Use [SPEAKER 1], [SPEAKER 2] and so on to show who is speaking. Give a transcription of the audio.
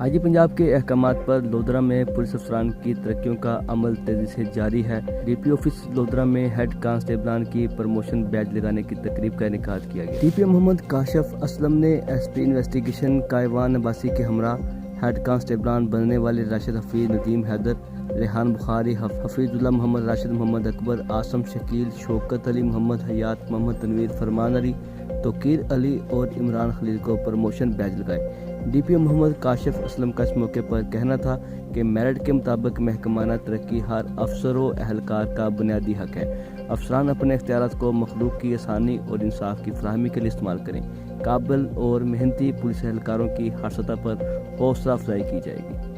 [SPEAKER 1] آج پنجاب کے احکامات پر لودھرا میں پولیس افسران کی ترقیوں کا عمل تیزی سے جاری ہے۔ ڈی پی آفس لودھرا میں ہیڈ کانسٹیبلان کی پروموشن بیج لگانے کی تقریب کا انعقاد کیا گیا۔ ڈی پی محمد کاشف اسلم نے ایس پی انویسٹیگیشن کائوان عباسی کے ہمراہ ہیڈ کانسٹیبلان بننے والے راشد حفیظ، ندیم حیدر، ریحان بخاری، حفیظ اللہ محمد، راشد محمد اکبر، عاصم شکیل، شوکت علی محمد، حیات محمد تنویر، فرمان علی، توقیر علی اور عمران خلیل کو پروموشن بیج لگائے۔ ڈی پی محمد کاشف اسلم کا اس موقع پر کہنا تھا کہ میرٹ کے مطابق محکمانہ ترقی ہر افسر و اہلکار کا بنیادی حق ہے۔ افسران اپنے اختیارات کو مخلوق کی آسانی اور انصاف کی فراہمی کے لیے استعمال کریں۔ قابل اور محنتی پولیس اہلکاروں کی ہر سطح پر حوصلہ افزائی کی جائے گی۔